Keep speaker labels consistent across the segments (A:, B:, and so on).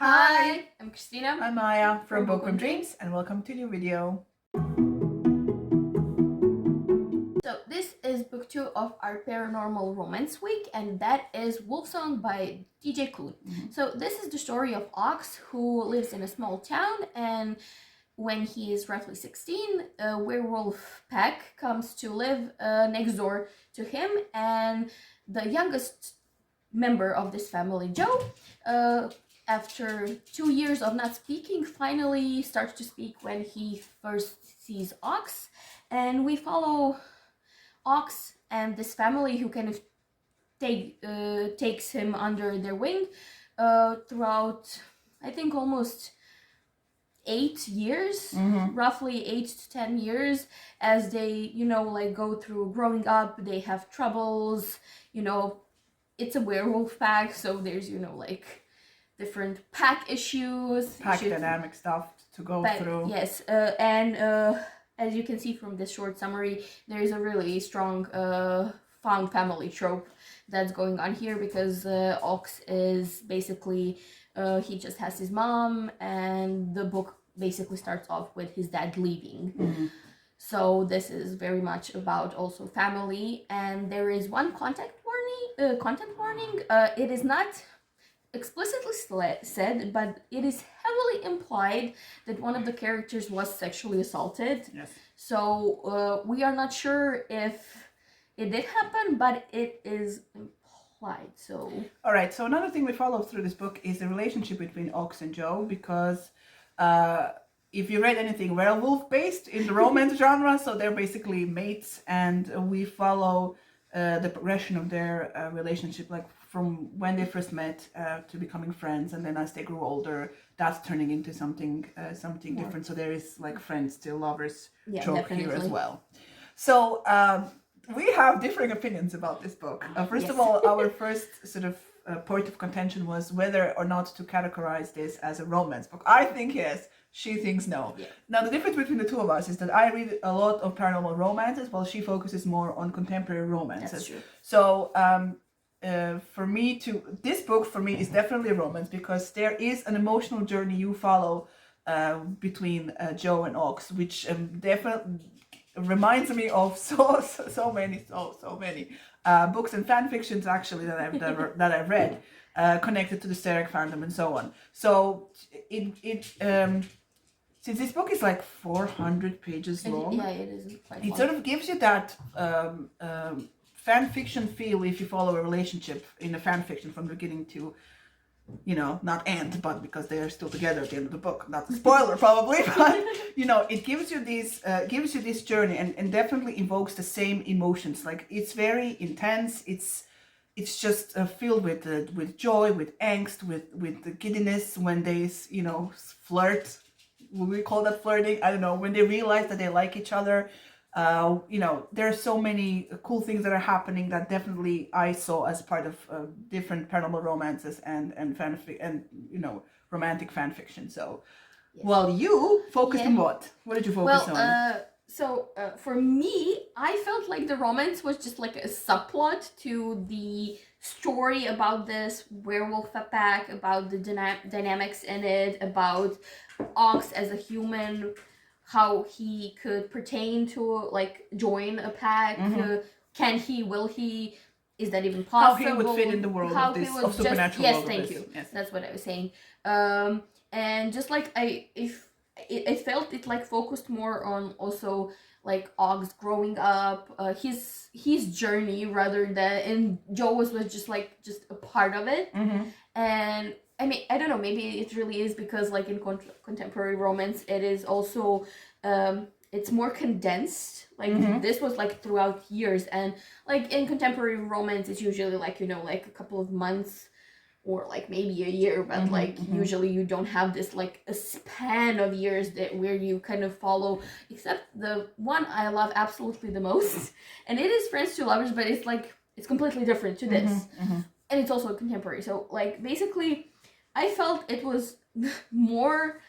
A: Hi, I'm Christina.
B: I'm Maya from Bookworm Dreams, and welcome to a new video.
A: So this is book 2 of our Paranormal Romance Week, and that is Wolfsong by DJ Klune. So this is the story of Ox, who lives in a small town, and when he is roughly 16, a werewolf pack comes to live next door to him, and the youngest member of this family, Joe, after 2 years of not speaking, finally starts to speak when he first sees Ox. And we follow Ox and this family who kind of takes him under their wing throughout, I think, almost 8 years, roughly 8 to 10 years, as they, go through growing up. They have troubles, it's a werewolf pack, so there's, different pack issues.
B: Pack dynamic stuff to go through.
A: Yes, and as you can see from this short summary, there is a really strong found family trope that's going on here, because Ox is basically, he just has his mom, and the book basically starts off with his dad leaving. So this is very much about also family, and there is one content warning. It is not explicitly said, but it is heavily implied that one of the characters was sexually assaulted.
B: Yes.
A: So we are not sure if it did happen, but it is implied. So
B: all right, so another thing we follow through this book is the relationship between Ox and Joe, because if you read anything werewolf based in the romance genre, so they're basically mates, and we follow the progression of their relationship, like from when they first met to becoming friends, and then as they grew older, that's turning into something different. So there is like friends to lovers trope here as well. So we have differing opinions about this book. First of all, our first sort of point of contention was whether or not to categorize this as a romance book. I think yes. She thinks no. Yeah. Now, the difference between the two of us is that I read a lot of paranormal romances, while she focuses more on contemporary romances.
A: That's true.
B: So, this book for me is definitely a romance, because there is an emotional journey you follow between Joe and Ox, which definitely reminds me of so many books and fan fictions actually that I've read. Connected to the Sterek fandom and so on. So since this book is like 400 pages long,
A: it is quite long.
B: It sort of gives you that fan fiction feel if you follow a relationship in a fan fiction from beginning to, not end, but because they are still together at the end of the book. Not a spoiler probably, but it gives you this journey, and definitely evokes the same emotions. Like, it's very intense. It's just filled with joy, with angst, with the giddiness when they flirt. Would we call that flirting? I don't know. When they realize that they like each other, there are so many cool things that are happening that definitely I saw as part of different paranormal romances and fanfic and romantic fan fiction. So, well, you focused on what? What did you focus on?
A: So for me, I felt like the romance was just like a subplot to the story about this werewolf pack, about the dynamics in it, about Ox as a human, how he could pertain to, like, join a pack. Can he? Will he? Is that even possible?
B: How he would fit in the world of supernatural world.
A: Yes, thank you. Yes. That's what I was saying. And just like I felt it like focused more on also like Ox growing up, his journey, rather than, and Joe was just a part of it. And I mean, I don't know, maybe it really is because like in contemporary romance, it is also it's more condensed. Like this was like throughout years, and like in contemporary romance, it's usually like like a couple of months or like maybe a year, but usually you don't have this like a span of years where you kind of follow, except the one I love absolutely the most, and it is Friends to Lovers, but it's completely different to this, and it's also contemporary. So like basically, I felt it was more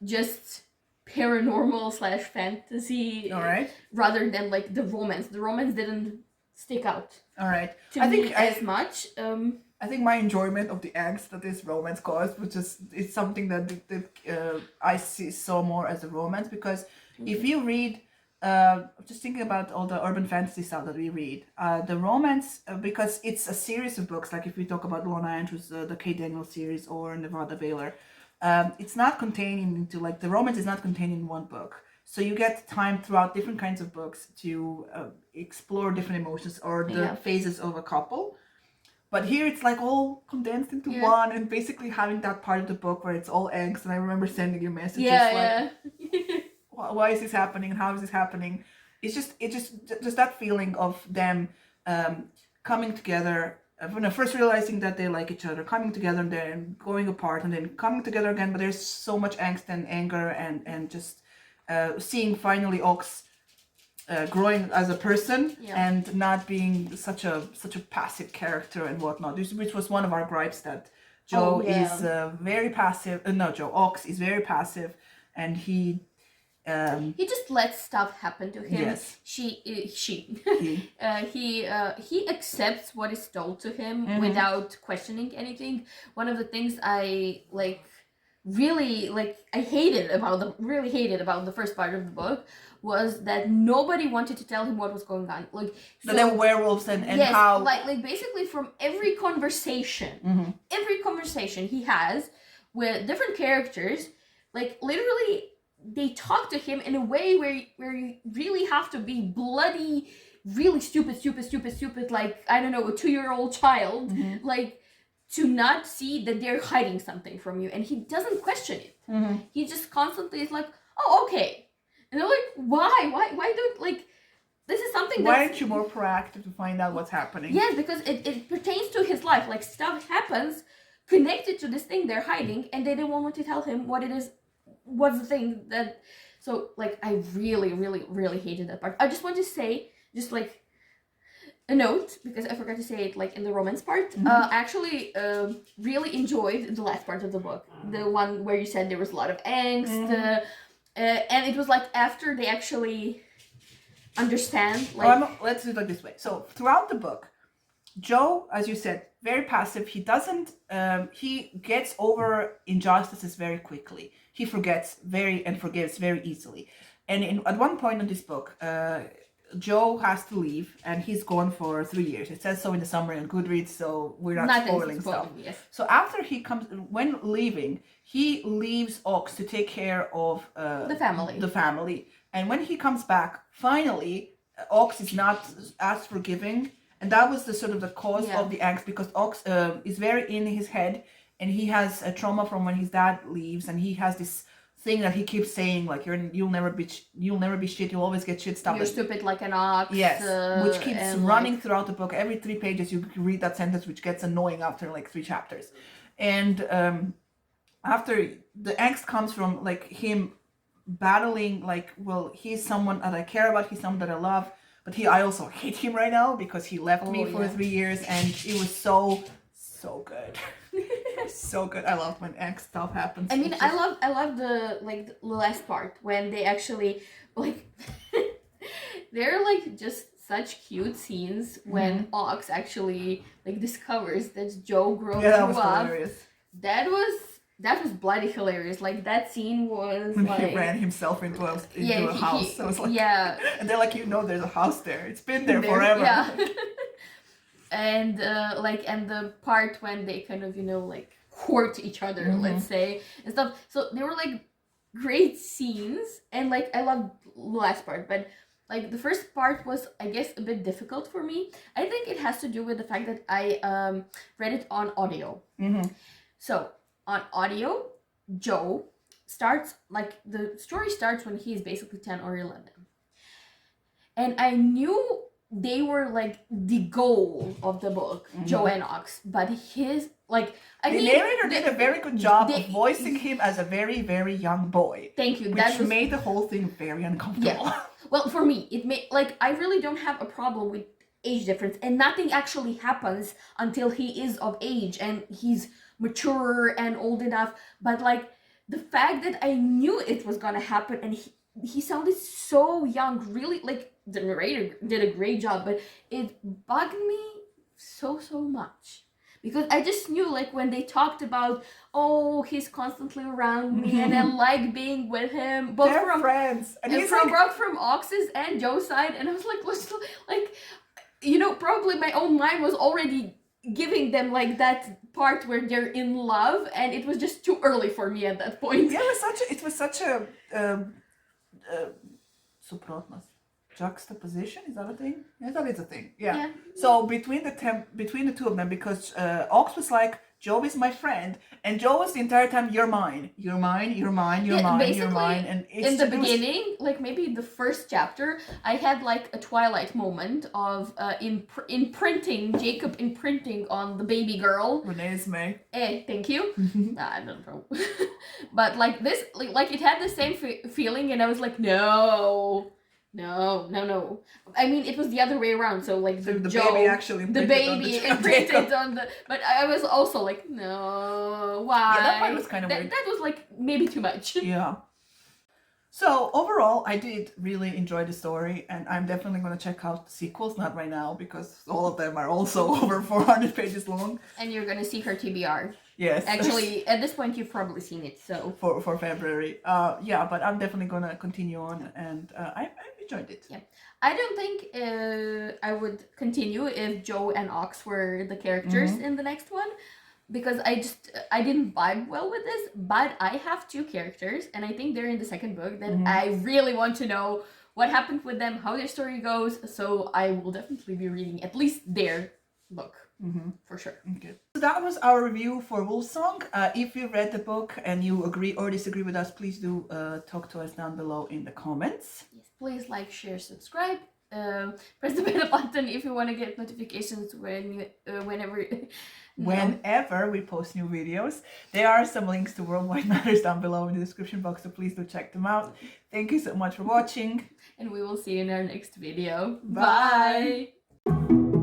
A: just paranormal / fantasy,
B: all right,
A: rather than like the romance. The romance didn't stick out.
B: All right,
A: I think as much.
B: I think my enjoyment of the angst that this romance caused was just, it's something that I saw more as a romance, because if you read, just thinking about all the urban fantasy stuff that we read, the romance, because it's a series of books, like if we talk about Lorna Andrews, the Kate Daniels series, or Nevada Baylor, it's not contained into, like, the romance is not contained in one book. So you get time throughout different kinds of books to explore different emotions or the phases of a couple. But here it's like all condensed into one, and basically having that part of the book where it's all angst. And I remember sending you messages like, why is this happening and how is this happening? It's just that feeling of them coming together, first realizing that they like each other, coming together, and then going apart, and then coming together again. But there's so much angst and anger, and just seeing finally Ox growing as a person and not being such a passive character and whatnot. Which was one of our gripes, that Joe is very passive. Ox is very passive, and he
A: just lets stuff happen to him.
B: Yes.
A: He accepts what is told to him without questioning anything. One of the things I hated about the first part of the book was that nobody wanted to tell him what was going on.
B: There were werewolves and
A: yes,
B: how
A: basically from every conversation he has with different characters, literally they talk to him in a way where you really have to be bloody, really stupid, like, I don't know, a 2-year-old child, to not see that they're hiding something from you. And he doesn't question it. He just constantly is like, oh, okay. And they're like, why don't, this is something
B: why aren't you more proactive to find out what's happening?
A: Yes, because it pertains to his life. Stuff happens connected to this thing they're hiding, and they don't want to tell him what it is. What's the thing that... So, I really, really, really hated that part. I just want to say, a note, because I forgot to say it, in the romance part. I actually really enjoyed the last part of the book. The one where you said there was a lot of angst. And it was, after they actually understand,
B: let's do it like this way. So, throughout the book, Joe, as you said, very passive. He doesn't, he gets over injustices very quickly. He forgets and forgives very easily. And at one point in this book, Joe has to leave, and he's gone for 3 years. It says so in the summary on Goodreads, so we're not spoiling stuff.
A: Yes.
B: So after he comes, when leaving, he leaves Ox to take care of
A: the family.
B: And when he comes back, finally, Ox is not as forgiving. And that was the cause of the angst, because Ox is very in his head, and he has a trauma from when his dad leaves, and he has this thing that he keeps saying, you'll never be shit, you'll always get shit stuff.
A: You're stupid like an ox.
B: Yes, which keeps running throughout the book. Every 3 pages you read that sentence, which gets annoying after 3 chapters. And after, the angst comes from him battling, he's someone that I care about, he's someone that I love, but I also hate him right now because he left me for 3 years, and it was so good. So good. I love when angst stuff happens.
A: I mean, I love the the last part when they actually they're just such cute scenes when Ox actually discovers that Joe grew up.
B: Hilarious.
A: That was bloody hilarious. That scene was
B: when he ran himself into a house. I was and they're there's a house there. It's been there forever.
A: Yeah. And and the part when they kind of court each other, let's say, and stuff. So they were great scenes, and I love the last part, but the first part was, I guess, a bit difficult for me. I think it has to do with the fact that I read it on audio. So on audio, Joe starts the story starts when he's basically 10 or 11, and I knew they were the goal of the book, Joe and Ox, but his the
B: narrator did a very good job of voicing him as a very, very young boy.
A: Thank you.
B: Which made the whole thing very uncomfortable.
A: Yeah. Well, for me, it made I really don't have a problem with age difference, and nothing actually happens until he is of age and he's mature and old enough. But the fact that I knew it was gonna happen, and he sounded so young, really, the narrator did a great job, but it bugged me so much. because I just knew, like, when they talked about, oh, he's constantly around me and I like being with him, both
B: They're
A: from
B: friends, and he's
A: from
B: like,
A: both from Ox's and Joe's side, and I was like, let's, like, you know, probably my own mind was already giving them like that part where they're in love, and it was just too early for me at that point.
B: yeah, it was such a suprotnost. Juxtaposition, is that a thing? Yeah, that is a thing. Yeah. So between the two of them, because Ox was like, Joe is my friend, and Joe was the entire time, you're mine, you're mine, you're mine, you're mine, you're mine. And it's
A: in the beginning, like maybe the first chapter, I had like a Twilight moment of imprinting, Jacob imprinting on the baby girl.
B: Renee's May.
A: Thank you. I don't know. But like this, like it had the same feeling, and I was like, no. I mean, it was the other way around. So like
B: the
A: Joe,
B: baby actually
A: imprinted on the. But I was also like, no, why?
B: Yeah, that part was kind of weird.
A: That was like maybe too much.
B: Yeah. So overall, I did really enjoy the story, and I'm definitely going to check out the sequels. Not right now because all of them are also over 400 pages long.
A: And you're going to see her TBR.
B: Yes.
A: Actually, at this point, you've probably seen it. So
B: for February. Yeah, but I'm definitely going to continue on, and I enjoyed it.
A: Yeah. I don't think I would continue if Joe and Ox were the characters in the next one, because I didn't vibe well with this. But I have two characters, and I think they're in the second book that I really want to know what happened with them, how their story goes. So I will definitely be reading at least their book. For sure.
B: Okay. So that was our review for Wolfsong. If you read the book and you agree or disagree with us, please do talk to us down below in the comments.
A: Yes, please like, share, subscribe. Press the bell button if you want to get notifications
B: whenever we post new videos. There are some links to Worldwide Matters down below in the description box, so please do check them out. Thank you so much for watching.
A: And we will see you in our next video.
B: Bye.
A: Bye.